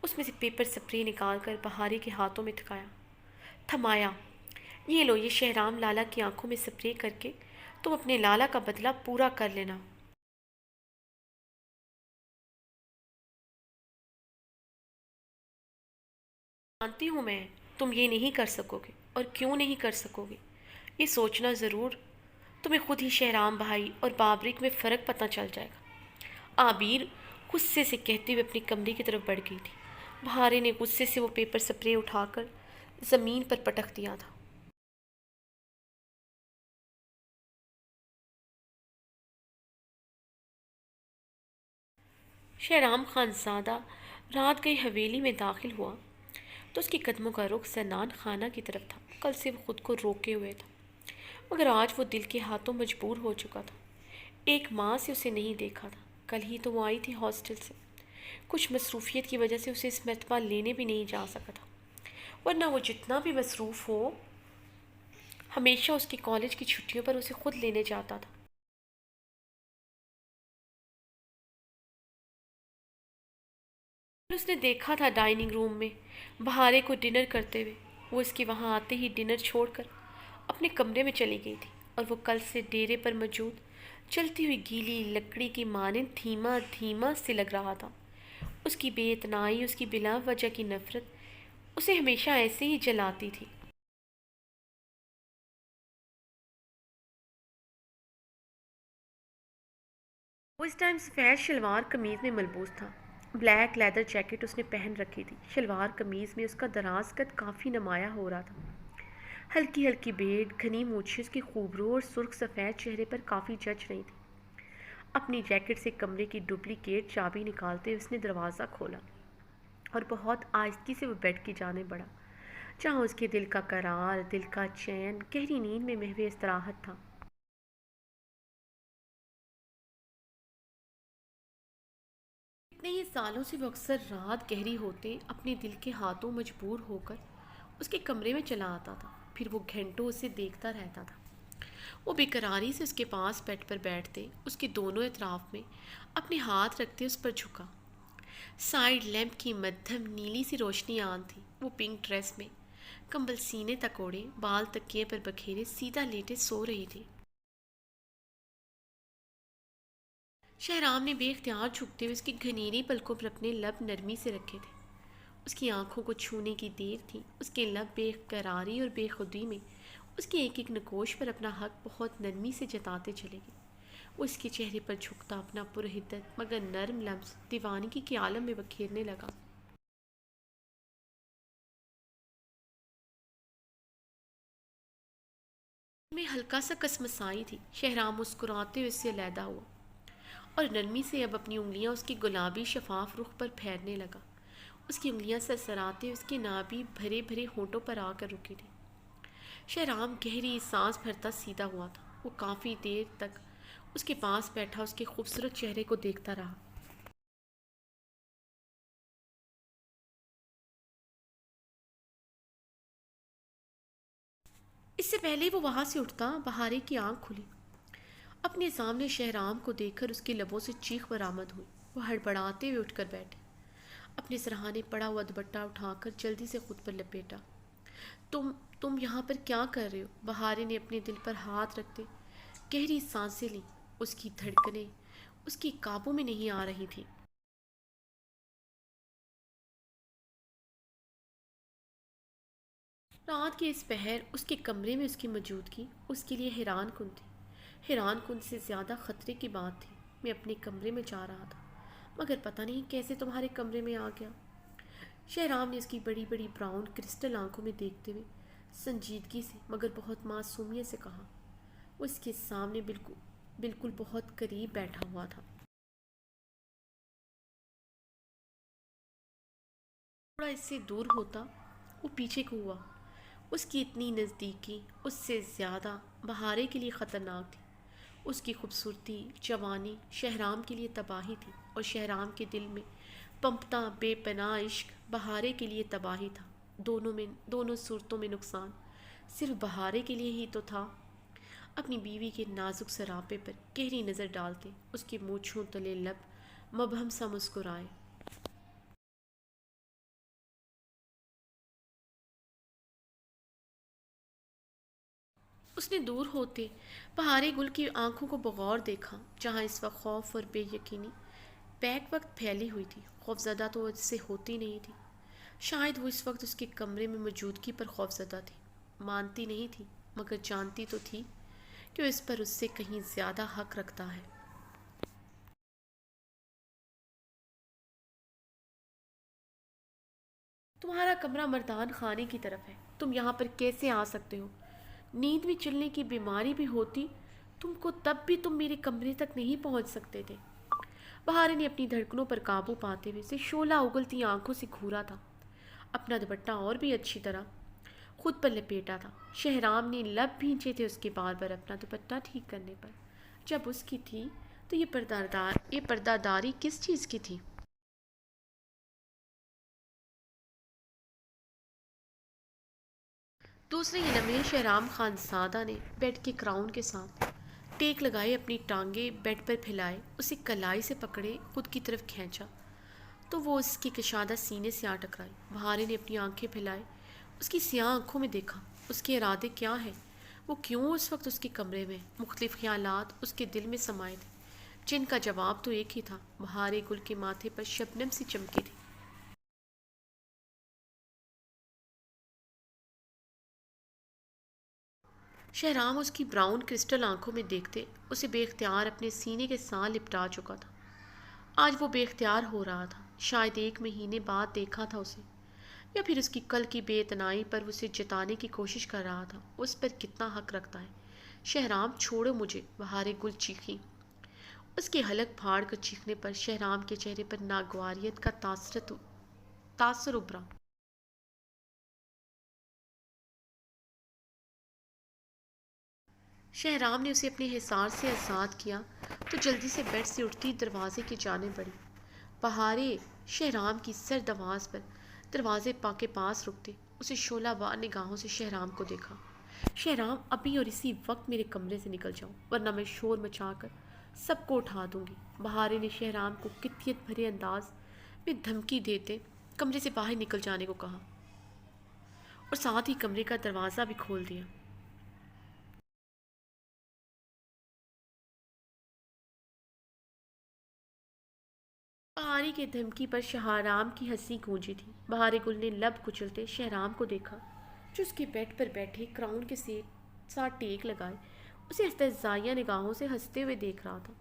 A: اس میں سے پیپر سپرے نکال کر بہارے کے ہاتھوں میں تھمایا۔ یہ لو، یہ شہرام لالا کی آنکھوں میں سپرے کر کے تم اپنے لالا کا بدلہ پورا کر لینا۔ جانتی ہوں میں تم یہ نہیں کر سکو گے، اور کیوں نہیں کر سکو گے یہ سوچنا ضرور تمہیں خود ہی شہرام بھائی اور بابرک میں فرق پتہ چل جائے گا۔ عابیر غصے سے کہتے ہوئے اپنے کمرے کی طرف بڑھ گئی تھی۔ بہارے نے غصے سے وہ پیپر سپرے اٹھا کر زمین پر پٹک دیا تھا۔ شہرام خانزادہ رات گئی حویلی میں داخل ہوا تو اس کے قدموں کا رخ زنان خانہ کی طرف تھا۔ کل سے وہ خود کو روکے ہوئے تھا، مگر آج وہ دل کے ہاتھوں مجبور ہو چکا تھا۔ ایک ماہ سے اسے نہیں دیکھا تھا، کل ہی تو وہ آئی تھی ہاسٹل سے۔ کچھ مصروفیت کی وجہ سے اسے اس مرتبہ لینے بھی نہیں جا سکا تھا، ورنہ وہ جتنا بھی مصروف ہو ہمیشہ اس کے کالج کی چھٹیوں پر اسے خود لینے جاتا تھا۔ اس نے دیکھا تھا ڈائننگ روم میں بہارے کو ڈنر کرتے ہوئے۔ وہ اس کے وہاں آتے ہی ڈنر چھوڑ کر اپنے کمرے میں چلی گئی تھی، اور وہ کل سے ڈیرے پر موجود چلتی ہوئی گیلی لکڑی کی مانند دھیما دھیما سے لگ رہا تھا۔ اس کی بے اتنائی، اس کی بلا وجہ کی نفرت اسے ہمیشہ ایسے ہی جلاتی تھی۔ وہ اس ٹائم سفید شلوار قمیض میں ملبوس تھا۔ بلیک لیدر جیکٹ اس نے پہن رکھی تھی۔ شلوار قمیض میں اس کا دراز قد کافی نمایاں ہو رہا تھا۔ ہلکی ہلکی بیٹ، گھنی مونچھیں اس کی خوبرو اور سرخ سفید چہرے پر کافی جچ رہی تھی۔ اپنی جیکٹ سے کمرے کی ڈپلیکیٹ چابی نکالتے اس نے دروازہ کھولا اور بہت آہستگی سے وہ بیڈ کی جانب بڑھا، جہاں اس کے دل کا قرار، دل کا چین گہری نیند میں محو استراحت تھا۔ اتنے ہی سالوں سے وہ اکثر رات گہری ہوتے اپنے دل کے ہاتھوں مجبور ہو کر اس کے کمرے میں چلا آتا تھا، پھر وہ گھنٹوں اسے دیکھتا رہتا تھا۔ وہ بےقراری سے اس کے پاس بیڈ پر بیٹھتے، اس کے دونوں اطراف میں اپنے ہاتھ رکھتے اس پر جھکا۔ سائڈ لیمپ کی مدھم نیلی سی روشنی آن تھی۔ وہ پنک ڈریس میں کمبل سینے تک اوڑھے، بال تکیے پر بکھیرے سیدھا لیٹے سو رہی تھی۔ شہرام نے بے اختیار جھکتے ہوئے اس کی گھنیری پلکوں پر اپنے لب نرمی سے رکھے تھے۔ اس کی آنکھوں کو چھونے کی دیر تھی۔ اس کے لب بے قراری اور بے خودی میں اس کی ایک ایک نکوش پر اپنا حق بہت نرمی سے جتاتے چلے گئے۔ وہ اس کے چہرے پر جھکتا اپنا پرحدت مگر نرم لمس دیوانگی کے عالم میں بکھیرنے لگا۔ میں ہلکا سا کسمسائی تھی۔ شہرام مسکراتے ہوئے اس سے علیحدہ ہوا اور نرمی سے اب اپنی انگلیاں اس کی گلابی شفاف رخ پر پھیرنے لگا۔ اس کی انگلیاں سرسراتے اس کے نابی بھرے بھرے ہونٹوں پر آ کر رکی تھی۔ شہرام گہری سانس بھرتا سیدھا ہوا تھا۔ وہ کافی دیر تک اس کے پاس بیٹھا اس کے خوبصورت چہرے کو دیکھتا رہا۔ اس سے پہلے وہ وہاں سے اٹھتا بہارے کی آنکھ کھلی۔ اپنے سامنے شہرام کو دیکھ کر اس کے لبوں سے چیخ برآمد ہوئی۔ وہ ہڑبڑاتے ہوئے اٹھ کر بیٹھے، اپنے سرہانے پڑا ہوا دوپٹہ اٹھا کر جلدی سے خود پر لپیٹا۔ تم یہاں پر کیا کر رہے ہو؟ بہارے نے اپنے دل پر ہاتھ رکھتے گہری سانسیں لیں۔ اس کی دھڑکنیں اس کی قابو میں نہیں آ رہی تھی۔ رات کے اس پہر اس کے کمرے میں اس کی موجودگی اس کے لیے حیران کن تھی۔ حیران کن سے زیادہ خطرے کی بات تھی۔ میں اپنے کمرے میں جا رہا تھا، مگر پتہ نہیں کیسے تمہارے کمرے میں آ گیا۔ شہرام نے اس کی بڑی بڑی براؤن کرسٹل آنکھوں میں دیکھتے ہوئے سنجیدگی سے مگر بہت معصومیت سے کہا۔ وہ اس کے سامنے بالکل بہت قریب بیٹھا ہوا تھا۔ تھوڑا اس سے دور ہوتا وہ پیچھے کو ہوا۔ اس کی اتنی نزدیکی اس سے زیادہ بہارے کے لیے خطرناک تھی۔ اس کی خوبصورتی، جوانی شہرام کے لیے تباہی تھی، اور شہرام کے دل میں پنپتا بے پناہ عشق بہارے کے لیے تباہی تھا۔ دونوں صورتوں میں نقصان صرف بہارے کے لیے ہی تو تھا۔ اپنی بیوی کے نازک سراپے پر گہری نظر ڈالتے اس کے مونچھوں تلے لب مبہم سا مسکرائے۔ اس نے دور ہوتے بہارے گل کی آنکھوں کو بغور دیکھا، جہاں اس وقت خوف اور بے یقینی بیک وقت پھیلی ہوئی تھی۔ خوفزدہ تو اس سے ہوتی نہیں تھی، شاید وہ اس وقت اس کے کمرے میں موجودگی پر خوفزدہ تھی۔ مانتی نہیں تھی، مگر جانتی تو تھی کہ وہ اس پر اس سے کہیں زیادہ حق رکھتا ہے۔ تمہارا کمرہ مردان خانے کی طرف ہے، تم یہاں پر کیسے آ سکتے ہو؟ نیند میں چلنے کی بیماری بھی ہوتی تم کو تب بھی تم میرے کمرے تک نہیں پہنچ سکتے تھے۔ بہارے نے اپنی دھڑکنوں پر قابو پاتے ہوئے اسے شعلہ اگلتی آنکھوں سے گھورا تھا۔ اپنا دوپٹہ اور بھی اچھی طرح خود پر لپیٹا تھا۔ شہرام نے لب بھینچے تھے اس کے بار بار اپنا دوپٹہ ٹھیک کرنے پر۔ جب اس کی تھی تو یہ پردہ داری کس چیز کی تھی؟ دوسرے ہی لمحے شہرام خانزادہ نے بیڈ کے کراؤن کے ساتھ ٹیک لگائے اپنی ٹانگیں بیڈ پر پھیلائے، اسے کلائی سے پکڑے خود کی طرف کھینچا تو وہ اس کی کشادہ سینے سے آ ٹکرائی۔ بہارے نے اپنی آنکھیں پھیلائے، اس کی سیاہ آنکھوں میں دیکھا۔ اس کے ارادے کیا ہیں؟ وہ کیوں اس وقت اس کے کمرے میں؟ مختلف خیالات اس کے دل میں سمائے تھے، جن کا جواب تو ایک ہی تھا۔ بہارے گل کے ماتھے پر شبنم سی چمکی تھی۔ شہرام اس کی براؤن کرسٹل آنکھوں میں دیکھتے اسے بے اختیار اپنے سینے کے ساتھ لپٹا چکا تھا۔ آج وہ بے اختیار ہو رہا تھا، شاید 1 مہینے بعد دیکھا تھا اسے، یا پھر اس کی کل کی بے اتنائی پر اسے جتانے کی کوشش کر رہا تھا۔ اس پر کتنا حق رکھتا ہے؟ شہرام چھوڑو مجھے، بہارے گل چیخیں۔ اس کے حلق پھاڑ کر چیخنے پر شہرام کے چہرے پر ناگواریت کا تاثر ابھرا۔ شہرام نے اسے اپنے حصار سے آزاد کیا تو جلدی سے بیڈ سے اٹھتی دروازے کی جانب بڑھی۔ بہارے! شہرام کی سرد آواز پر دروازے کے پاس رکتے اسے شعلہ وار نگاہوں سے شہرام کو دیکھا۔ شہرام، ابھی اور اسی وقت میرے کمرے سے نکل جاؤ، ورنہ میں شور مچا کر سب کو اٹھا دوں گی۔ بہارے نے شہرام کو قطعیت بھرے انداز میں دھمکی دیتے کمرے سے باہر نکل جانے کو کہا، اور ساتھ ہی کمرے کا دروازہ بھی کھول دیا۔ بہارے کی دھمکی پر شہرام کی ہنسی گونجی تھی۔ بہارے گل نے لب کچلتے شہرام کو دیکھا، جو اس کے بیڈ پر بیٹھے کراؤن کے ساتھ ٹیک لگائے اسے استہزائیہ نگاہوں سے ہنستے ہوئے دیکھ رہا تھا۔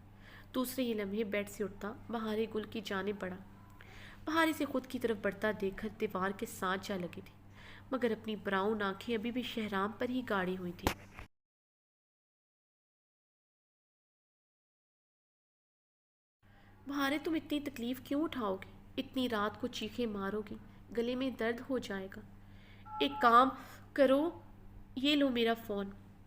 A: دوسرے ہی لمحے بیڈ سے اٹھتا بہارے گل کی جانب بڑھا۔ بہارے سے خود کی طرف بڑھتا دیکھ کر دیوار کے ساتھ جا لگی تھی، مگر اپنی براؤن آنکھیں ابھی بھی شہرام پر ہی گاڑی ہوئی تھی۔ بہارے، تم اتنی تکلیف کیوں اٹھاؤ گی؟ اتنی رات کو چیخیں مارو گی، گلے میں درد ہو جائے گا۔ ایک کام کرو، یہ لو میرا فون۔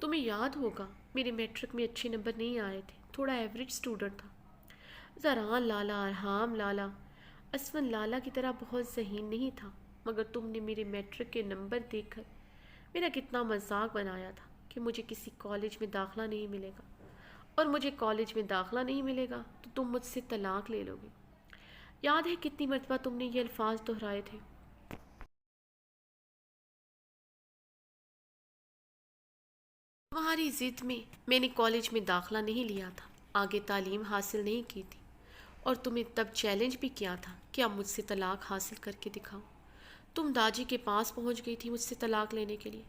A: تمہیں یاد ہوگا میرے میٹرک میں اچھے نمبر نہیں آئے تھے، تھوڑا ایوریج اسٹوڈنٹ تھا۔ زران لالا، ارحام لالا، اسفن لالا کی طرح بہت ذہین نہیں تھا، مگر تم نے میرے میٹرک کے نمبر دیکھ کر میرا کتنا مذاق بنایا تھا کہ مجھے کسی کالج میں داخلہ نہیں ملے گا، اور مجھے کالج میں داخلہ نہیں ملے گا تو تم مجھ سے طلاق لے لو گے۔ یاد ہے کتنی مرتبہ تم نے یہ الفاظ دہرائے تھے؟ تمہاری ضد میں نے کالج میں داخلہ نہیں لیا تھا، آگے تعلیم حاصل نہیں کی تھی، اور تمہیں تب چیلنج بھی کیا تھا کہ اب مجھ سے طلاق حاصل کر کے دکھاؤ۔ تم داجی کے پاس پہنچ گئی تھی مجھ سے طلاق لینے کے لیے۔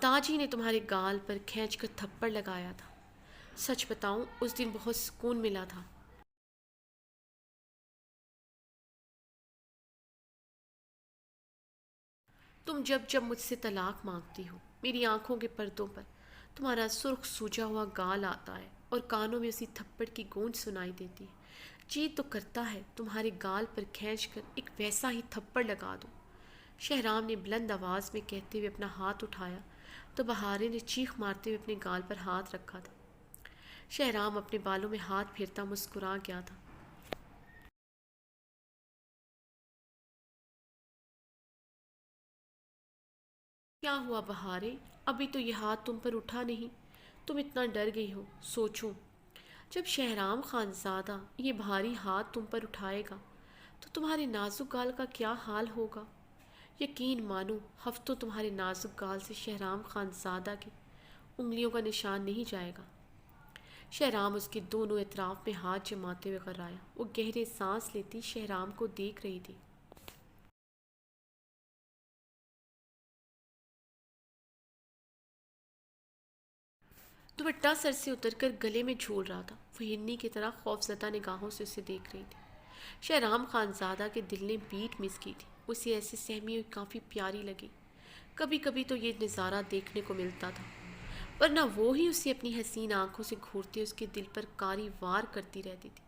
A: داجی نے تمہارے گال پر کھینچ کر تھپڑ لگایا تھا۔ سچ بتاؤں اس دن بہت سکون ملا تھا۔ تم جب جب مجھ سے طلاق مانگتی ہو میری آنکھوں کے پردوں پر تمہارا سرخ سوجا ہوا گال آتا ہے اور کانوں میں اسی تھپڑ کی گونج سنائی دیتی ہے۔ جی تو کرتا ہے تمہارے گال پر کھینچ کر ایک ویسا ہی تھپڑ لگا دو۔ شہرام نے بلند آواز میں کہتے ہوئے اپنا ہاتھ اٹھایا تو بہارے نے چیخ مارتے ہوئے اپنے گال پر ہاتھ رکھا تھا۔ شہرام اپنے بالوں میں ہاتھ پھیرتا مسکرا گیا تھا۔ کیا ہوا بہارے؟ ابھی تو یہ ہاتھ تم پر اٹھا نہیں، تم اتنا ڈر گئی ہو۔ سوچو، جب شہرام خانزادہ یہ بھاری ہاتھ تم پر اٹھائے گا تو تمہارے نازک گال کا کیا حال ہوگا؟ یقین مانو ہفتوں تمہارے نازک گال سے شہرام خانزادہ کی انگلیوں کا نشان نہیں جائے گا۔ شہرام اس کے دونوں اطراف میں ہاتھ جماتے ہوئے غرایا۔ وہ گہرے سانس لیتی شہرام کو دیکھ رہی تھی۔ دوپٹہ سر سے اتر کر گلے میں جھول رہا تھا۔ وہ ہرنی کی طرح خوفزدہ نگاہوں سے اسے دیکھ رہی تھی۔ شہرام خانزادہ کے دل نے بیٹ مس کی تھی۔ اسے ایسے سہمی ہوئی کافی پیاری لگی۔ کبھی کبھی تو یہ نظارہ دیکھنے کو ملتا تھا، ورنہ وہ ہی اسے اپنی حسین آنکھوں سے گھورتے اس کے دل پر کاری وار کرتی رہتی تھی،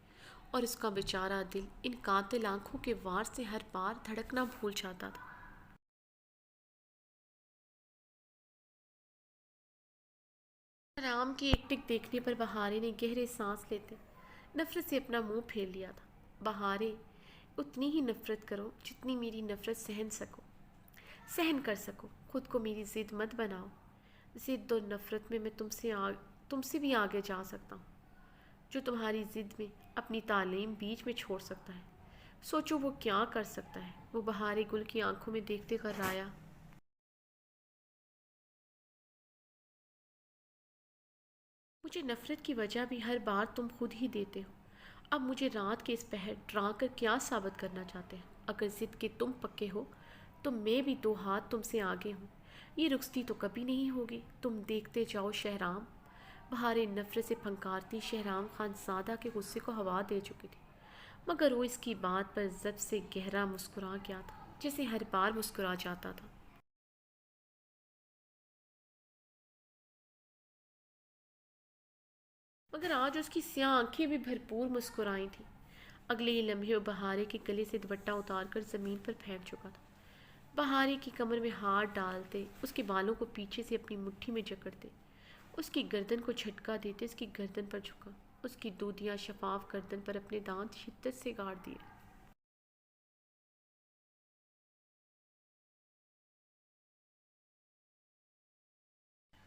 A: اور اس کا بیچارہ دل ان قاتل آنکھوں کے وار سے ہر بار دھڑکنا بھول جاتا تھا۔ رام کی ایک ٹک دیکھنے پر بہارے نے گہرے سانس لیتے نفرت سے اپنا منہ پھیر لیا تھا۔ بہارے، اتنی ہی نفرت کرو جتنی میری نفرت سہن کر سکو، خود کو میری ضد مت بناؤ۔ ضد اور نفرت میں تم سے بھی آگے جا سکتا ہوں۔ جو تمہاری ضد میں اپنی تعلیم بیچ میں چھوڑ سکتا ہے، سوچو وہ کیا کر سکتا ہے۔ وہ بہارے گل کی آنکھوں میں دیکھتے غرایا۔ مجھے نفرت کی وجہ بھی ہر بار تم خود ہی دیتے ہو۔ اب مجھے رات کے اس پہر ڈرا کر کیا ثابت کرنا چاہتے ہیں؟ اگر ضد کے تم پکے ہو تو میں بھی دو ہاتھ تم سے آگے ہوں۔ یہ رخصتی تو کبھی نہیں ہوگی، تم دیکھتے جاؤ شہرام۔ بہارے نفرت سے پھنکارتی شہرام خانزادہ کے غصے کو ہوا دے چکی تھی، مگر وہ اس کی بات پر ضبط سے گہرا مسکرا گیا تھا، جیسے ہر بار مسکرا جاتا تھا۔ مگر آج اس کی سیاہ آنکھیں بھی بھرپور مسکرائی تھیں۔ اگلے ہی لمحے وہ بہارے کے گلے سے دوپٹہ اتار کر زمین پر پھینک چکا تھا۔ بہارے کی کمر میں ہاتھ ڈالتے اس کے بالوں کو پیچھے سے اپنی مٹھی میں جکڑتے اس کی گردن کو جھٹکا دیتے اس کی گردن پر جھکا، اس کی دودھیا شفاف گردن پر اپنے دانت شدت سے گاڑ دیے۔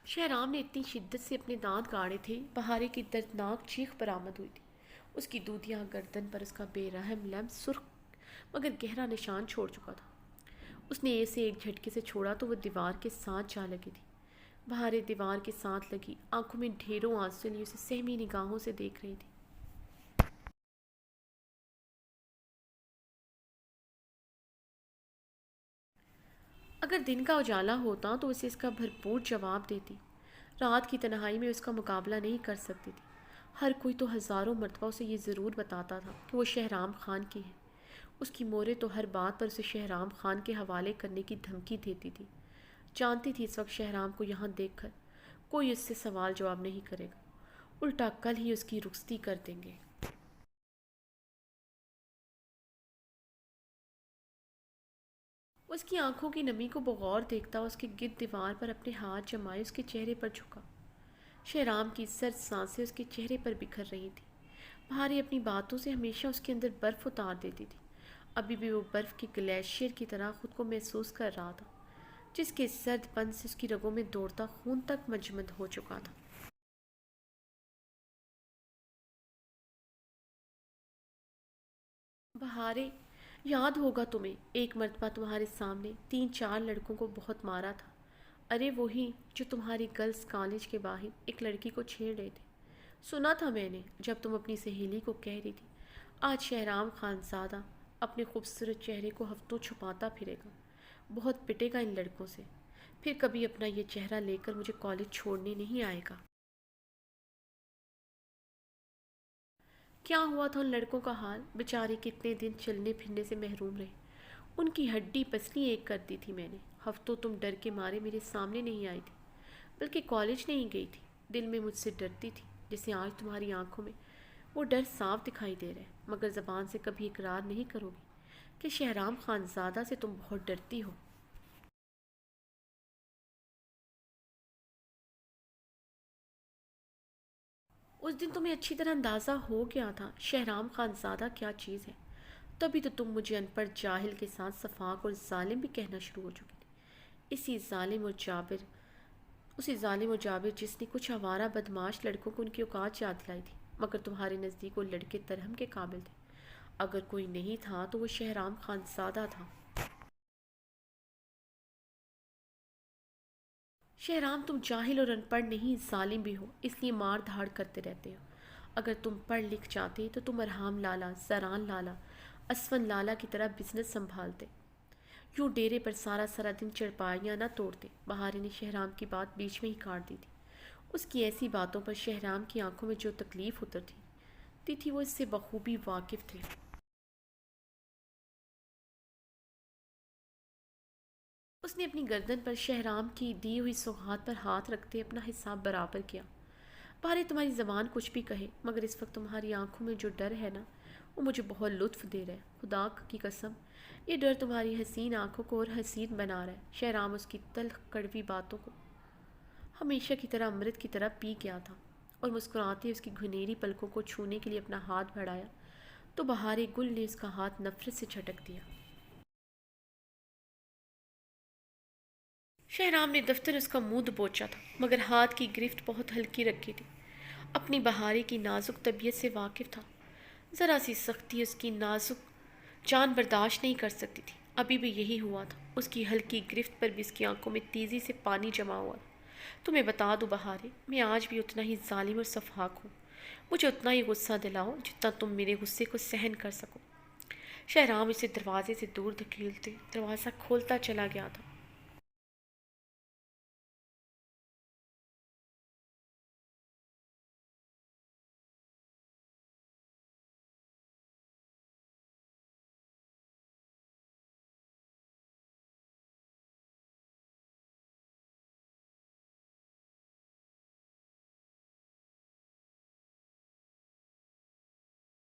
A: شہرام نے اتنی شدت سے اپنے دانت گاڑے تھے بہارے کی دردناک چیخ برآمد ہوئی تھی۔ اس کی دودھیا گردن پر اس کا بے رحم لمس سرخ مگر گہرا نشان چھوڑ چکا تھا۔ اس نے اسے ایک جھٹکے سے چھوڑا تو وہ دیوار کے ساتھ جا لگی تھی۔ بہارے دیوار کے ساتھ لگی آنکھوں میں ڈھیروں آنسو لیے اسے سہمی نگاہوں سے دیکھ رہی تھی۔ اگر دن کا اجالا ہوتا تو اسے اس کا بھرپور جواب دیتی۔ رات کی تنہائی میں اس کا مقابلہ نہیں کر سکتی تھی۔ ہر کوئی تو ہزاروں مرتبہ اسے یہ ضرور بتاتا تھا کہ وہ شہرام خان کی ہے۔ اس کی موریں تو ہر بات پر اسے شہرام خان کے حوالے کرنے کی دھمکی دیتی تھی۔ جانتی تھی اس وقت شہرام کو یہاں دیکھ کر کوئی اس سے سوال جواب نہیں کرے گا، الٹا کل ہی اس کی رخصتی کر دیں گے۔ اس کی آنکھوں کی نمی کو بغور دیکھتا اس کے گرد دیوار پر اپنے ہاتھ جمائے اس کے چہرے پر جھکا۔ شہرام کی سرد سانسیں اس کے چہرے پر بکھر رہی تھیں۔ بہاری اپنی باتوں سے ہمیشہ اس کے اندر برف اتار دیتی تھی۔ ابھی بھی وہ برف کے گلیشیئر کی طرح خود کو محسوس کر رہا تھا، جس کے سرد پن سے اس کی رگوں میں دوڑتا خون تک مجمد ہو چکا تھا۔ بہارے، یاد ہوگا تمہیں ایک مرتبہ تمہارے سامنے 3 4 لڑکوں کو بہت مارا تھا۔ ارے وہی جو تمہاری گرلز کالج کے باہر ایک لڑکی کو چھیڑ رہے تھے۔ سنا تھا میں نے جب تم اپنی سہیلی کو کہہ رہی تھی آج شہرام خان زادہ اپنے خوبصورت چہرے کو ہفتوں چھپاتا پھرے گا، بہت پٹے گا ان لڑکوں سے، پھر کبھی اپنا یہ چہرہ لے کر مجھے کالج چھوڑنے نہیں آئے گا۔ کیا ہوا تھا ان لڑکوں کا حال؟ بیچارے کتنے دن چلنے پھرنے سے محروم رہے، ان کی ہڈی پسلی ایک کر دی تھی میں نے۔ ہفتوں تم ڈر کے مارے میرے سامنے نہیں آئی تھی، بلکہ کالج نہیں گئی تھی، دل میں مجھ سے ڈرتی تھی، جیسے آج تمہاری آنکھوں میں وہ ڈر صاف دکھائی دے رہا ہے، مگر زبان سے کبھی اقرار نہیں کرو گی کہ شہرام خان زادہ سے تم بہت ڈرتی ہو۔ اس دن تمہیں اچھی طرح اندازہ ہو گیا تھا شہرام خان زادہ کیا چیز ہے، تبھی تو تم مجھے ان پڑھ جاہل کے ساتھ صفاق اور ظالم بھی کہنا شروع ہو چکی تھی۔ اسی ظالم اور جابر جس نے کچھ آوارہ بدماش لڑکوں کو ان کی اوقات یاد دلائی تھی، مگر تمہارے نزدیک وہ لڑکے ترہم کے قابل تھے۔ اگر کوئی نہیں تھا تو وہ شہرام خان زادہ تھا۔ شہرام، تم جاہل اور ان پڑھ نہیں ظالم بھی ہو، اس لیے مار دھاڑ کرتے رہتے ہو۔ اگر تم پڑھ لکھ جاتے تو تم ارحام لالا، زران لالا، اسفن لالا کی طرح بزنس سنبھالتے، یوں ڈیرے پر سارا سارا دن چرپائیاں نہ توڑتے۔ بہارے نے شہرام کی بات بیچ میں ہی کاٹ دی تھی۔ اس کی ایسی باتوں پر شہرام کی آنکھوں میں جو تکلیف اترتی تھی وہ اس سے بخوبی واقف تھے۔ اس نے اپنی گردن پر شہرام کی دی ہوئی سوغات پر ہاتھ رکھتے اپنا حساب برابر کیا۔ بھارے، تمہاری زبان کچھ بھی کہے، مگر اس وقت تمہاری آنکھوں میں جو ڈر ہے نا، وہ مجھے بہت لطف دے رہا ہے۔ خدا کی قسم، یہ ڈر تمہاری حسین آنکھوں کو اور حسین بنا رہا ہے۔ شہرام اس کی تلخ کڑوی باتوں کو ہمیشہ کی طرح امرت کی طرح پی گیا تھا، اور مسکراتے اس کی گھنیری پلکوں کو چھونے کے لیے اپنا ہاتھ بڑھایا تو بہارے گل نے اس کا ہاتھ نفرت سے جھٹک دیا۔ شہرام نے دفتر اس کا منہ دبوچا تھا، مگر ہاتھ کی گرفت بہت ہلکی رکھی تھی۔ اپنی بہارے کی نازک طبیعت سے واقف تھا، ذرا سی سختی اس کی نازک جان برداشت نہیں کر سکتی تھی۔ ابھی بھی یہی ہوا تھا، اس کی ہلکی گرفت پر بھی اس کی آنکھوں میں تیزی سے پانی جمع ہوا تھا۔ تمہیں بتا دوں بہارے، میں آج بھی اتنا ہی ظالم اور سفاک ہوں، مجھے اتنا ہی غصہ دلاؤ جتنا تم میرے غصے کو سہن کر سکو۔ شہرام اسے دروازے سے دور دھکیلتے دروازہ کھولتا چلا گیا تھا۔